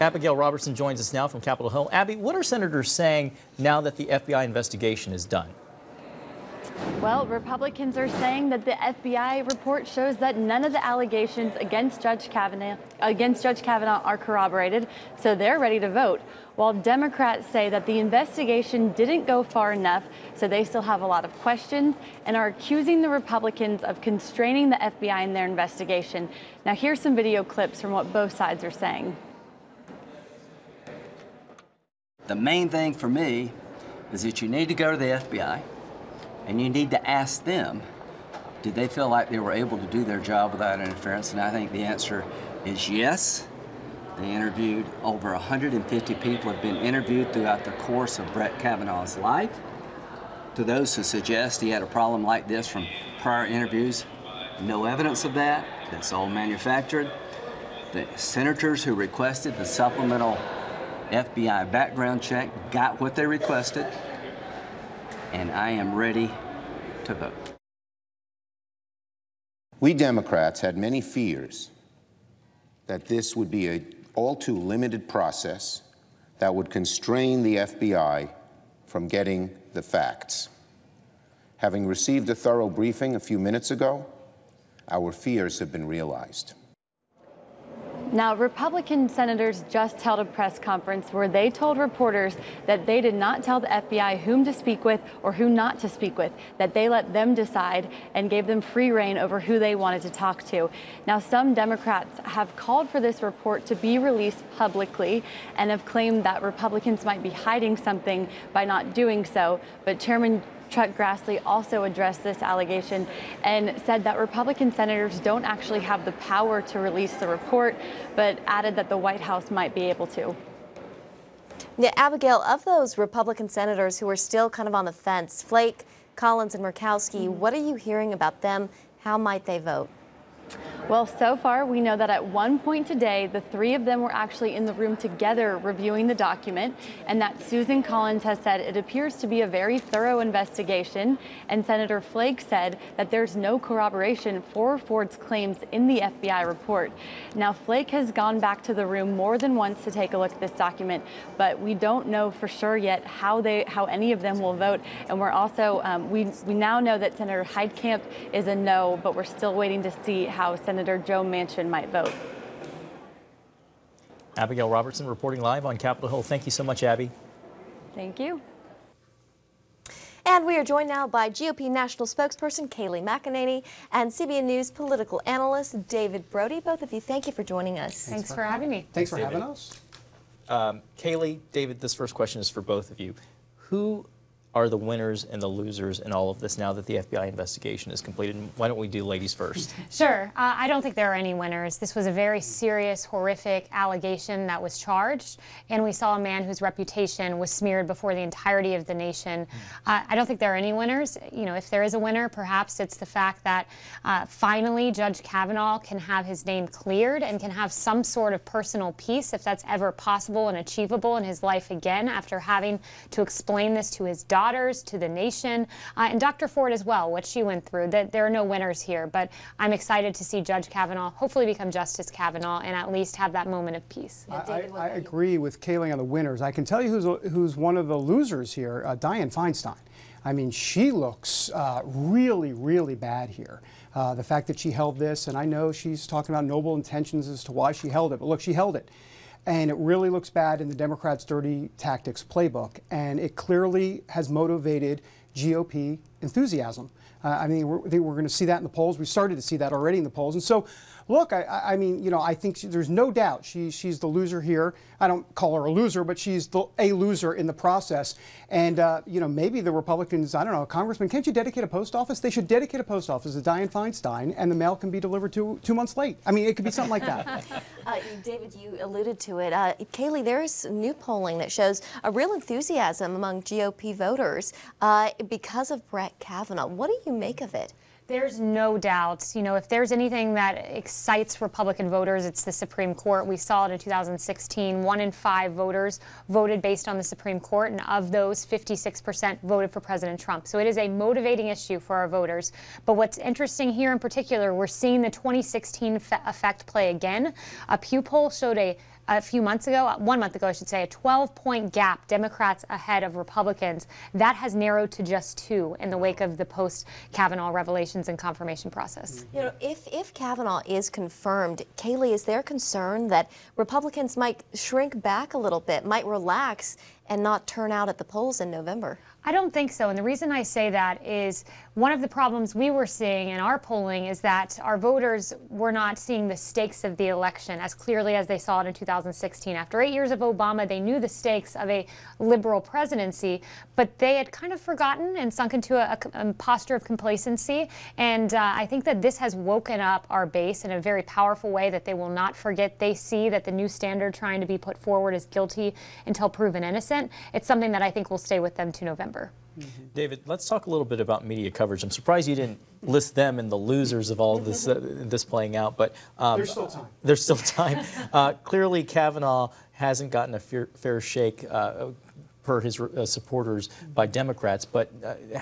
Abigail Robertson joins us now from Capitol Hill. Abby, what are senators saying now that the FBI investigation is done? Well, Republicans are saying that the FBI report shows that none of the allegations against Judge Kavanaugh are corroborated, so they're ready to vote. While Democrats say that the investigation didn't go far enough, so they still have a lot of questions and are accusing the Republicans of constraining the FBI in their investigation. Now, here's some video clips from what both sides are saying. The main thing for me is that you need to go to the FBI and you need to ask them, did they feel like they were able to do their job without interference? And I think the answer is yes. They interviewed over 150 people have been interviewed throughout the course of Brett Kavanaugh's life. To those who suggest he had a problem like this from prior interviews, no evidence of that. That's all manufactured. The senators who requested the supplemental FBI background check got what they requested, and I am ready to vote. We Democrats had many fears that this would be an all too limited process that would constrain the FBI from getting the facts. Having received a thorough briefing a few minutes ago, our fears have been realized. Now, Republican senators just held a press conference where they told reporters that they did not tell the FBI whom to speak with or who not to speak with, that they let them decide and gave them free rein over who they wanted to talk to. Now, some Democrats have called for this report to be released publicly and have claimed that Republicans might be hiding something by not doing so, but Chairman Chuck Grassley also addressed this allegation and said that Republican senators don't actually have the power to release the report, but added that the White House might be able to. Yeah, Abigail, of those Republican senators who are still kind of on the fence, Flake, Collins, and Murkowski, what are you hearing about them? How might they vote? Well, so far, we know that at one point today, the three of them were actually in the room together reviewing the document, and that Susan Collins has said it appears to be a very thorough investigation, and Senator Flake said that there's no corroboration for Ford's claims in the FBI report. Now, Flake has gone back to the room more than once to take a look at this document, but we don't know for sure yet how any of them will vote, and we're also, we now know that Senator Heitkamp is a no, but we're still waiting to see how Senator Joe Manchin might vote. Abigail Robertson reporting live on Capitol Hill. Thank you so much, Abby. Thank you. And we are joined now by GOP national spokesperson Kayleigh McEnany and CBN News political analyst David Brody. Both of you, thank you for joining us. Thanks for having me. Thanks for having us. Kayleigh, David, this first question is for both of you. Who are the winners and the losers in all of this now that the FBI investigation is completed? And why don't we do ladies first? Sure. I don't think there are any winners. This was a very serious, horrific allegation that was charged, and we saw a man whose reputation was smeared before the entirety of the nation. I don't think there are any winners. You know, if there is a winner, perhaps it's the fact that finally Judge Kavanaugh can have his name cleared and can have some sort of personal peace, if that's ever possible and achievable in his life again, after having to explain this to his daughters, to the nation, and Dr. Ford as well, what she went through. That there are no winners here, but I'm excited to see Judge Kavanaugh hopefully become Justice Kavanaugh and at least have that moment of peace. I agree with Kayleigh on the winners. I can tell you who's one of the losers here, Dianne Feinstein. I mean, she looks really, really bad here. The fact that she held this, and I know she's talking about noble intentions as to why she held it, but look, she held it. And it really looks bad in the Democrats' dirty tactics playbook. And it clearly has motivated GOP enthusiasm. I mean, we're going to see that in the polls. We started to see that already in the polls. And so, look, I mean, you know, I think there's no doubt she's the loser here. I don't call her a loser, but she's a loser in the process. And, you know, maybe the Republicans, I don't know, Congressman, can't you dedicate a post office? They should dedicate a post office to Dianne Feinstein, and the mail can be delivered 2 months late. I mean, it could be something like that. David, you alluded to it. Kayleigh, there is new polling that shows a real enthusiasm among GOP voters because of Brett Kavanaugh. What do you make of it? There's no doubt, you know, if there's anything that excites Republican voters, it's the Supreme Court. We saw it in 2016. 1 in 5 voters voted based on the Supreme Court, and of those, 56% voted for President Trump. So it is a motivating issue for our voters. But what's interesting here in particular, we're seeing the 2016 effect play again. A Pew poll showed a a few months ago, 1 month ago, I should say, a 12-point gap, Democrats ahead of Republicans. That has narrowed to just 2 in the wake of the post-Kavanaugh revelations and confirmation process. You know, if Kavanaugh is confirmed, Kayleigh, is there concern that Republicans might shrink back a little bit, might relax and not turn out at the polls in November? I don't think so. And the reason I say that is one of the problems we were seeing in our polling is that our voters were not seeing the stakes of the election as clearly as they saw it in 2016. After 8 years of Obama, they knew the stakes of a liberal presidency, but they had kind of forgotten and sunk into a posture of complacency. And I think that this has woken up our base in a very powerful way that they will not forget. They see that the new standard trying to be put forward is guilty until proven innocent. It's something that I think will stay with them to November. David, let's talk a little bit about media coverage. I'm surprised you didn't list them in the losers of all this this playing out, but there's still time. There's still time. Clearly, Kavanaugh hasn't gotten a fair shake per his supporters by Democrats. But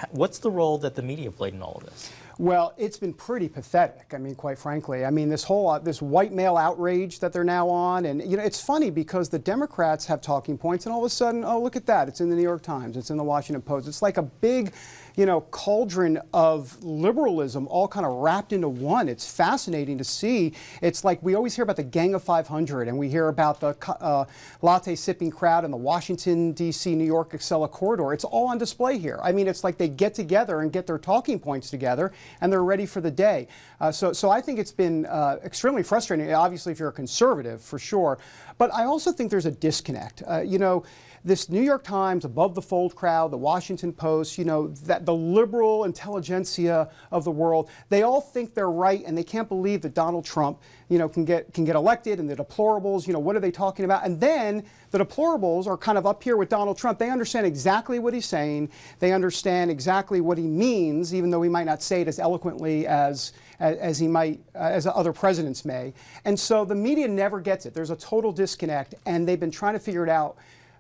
what's the role that the media played in all of this? Well, it's been pretty pathetic. I mean, quite frankly. I mean, this whole this white male outrage that they're now on, and you know, it's funny because the Democrats have talking points, and all of a sudden, oh, look at that! It's in the New York Times, it's in the Washington Post. It's like a big, you know, cauldron of liberalism, all kind of wrapped into one. It's fascinating to see. It's like we always hear about the Gang of 500, and we hear about the latte sipping crowd in the Washington, D.C., New York, Acela corridor. It's all on display here. I mean, it's like they get together and get their talking points together, and they're ready for the day. So I think it's been extremely frustrating, obviously, if you're a conservative, for sure. But I also think there's a disconnect. You know, this New York Times, above the fold crowd, the Washington Post, you know, that the liberal intelligentsia of the world, they all think they're right, and they can't believe that Donald Trump, you know, can get elected, and the deplorables, you know, what are they talking about? And then the deplorables are kind of up here with Donald Trump. They understand exactly what he's saying. They understand exactly what he means, even though he might not say it as eloquently as he might, as other presidents may. And so the media never gets it. There's a total disconnect, and they've been trying to figure it out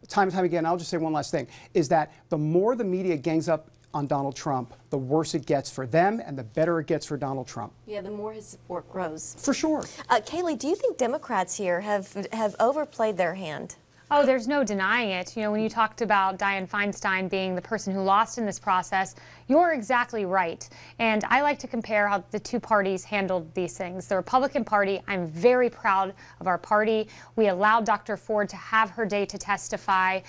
time and time again. I'll just say one last thing, is that the more the media gangs up on Donald Trump, the worse it gets for them and the better it gets for Donald Trump. Yeah, the more his support grows. For sure. Kayleigh, do you think Democrats here have overplayed their hand? Oh, there's no denying it. You know, when you talked about Dianne Feinstein being the person who lost in this process, you're exactly right. And I like to compare how the two parties handled these things. The Republican Party, I'm very proud of our party. We allowed Dr. Ford to have her day to testify.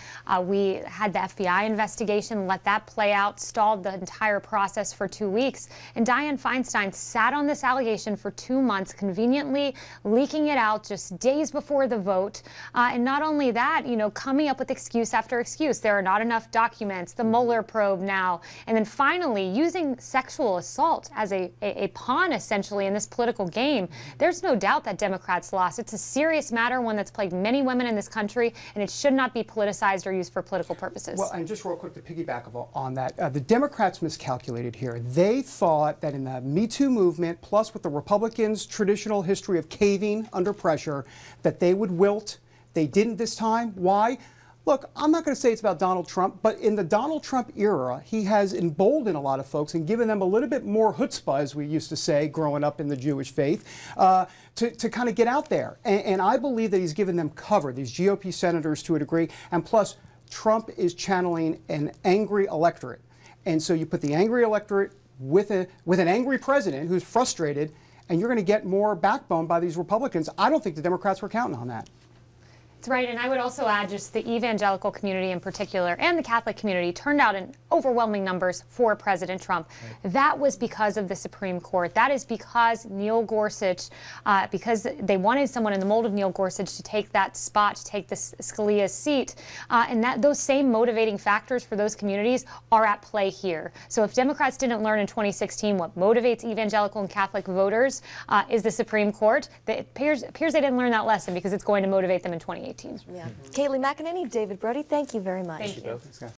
We had the FBI investigation, let that play out, stalled the entire process for 2 weeks. And Dianne Feinstein sat on this allegation for 2 months, conveniently leaking it out just days before the vote. And not only that, you know, coming up with excuse after excuse. There are not enough documents, the Mueller probe now, and then finally using sexual assault as a pawn, essentially, in this political game. There's no doubt that Democrats lost. It's a serious matter, one that's plagued many women in this country, and it should not be politicized or used for political purposes. Well, and just real quick to piggyback on that, the Democrats miscalculated here. They thought that in the Me Too movement, plus with the Republicans' traditional history of caving under pressure, that they would wilt. They didn't this time. Why? Look, I'm not going to say it's about Donald Trump, but in the Donald Trump era, he has emboldened a lot of folks and given them a little bit more chutzpah, as we used to say growing up in the Jewish faith, to kind of get out there. And I believe that he's given them cover, these GOP senators, to a degree. And plus, Trump is channeling an angry electorate. And so you put the angry electorate with an angry president who's frustrated, and you're going to get more backbone by these Republicans. I don't think the Democrats were counting on that. That's right, and I would also add just the evangelical community in particular and the Catholic community turned out in overwhelming numbers for President Trump. Right. That was because of the Supreme Court. That is because Neil Gorsuch, because they wanted someone in the mold of Neil Gorsuch to take that spot, to take this Scalia's seat, and those same motivating factors for those communities are at play here. So if Democrats didn't learn in 2016 what motivates evangelical and Catholic voters is the Supreme Court, it appears they didn't learn that lesson because it's going to motivate them in 2018. Yeah. Kayleigh McEnany, David Brody, thank you very much. Thank you. Thanks, guys.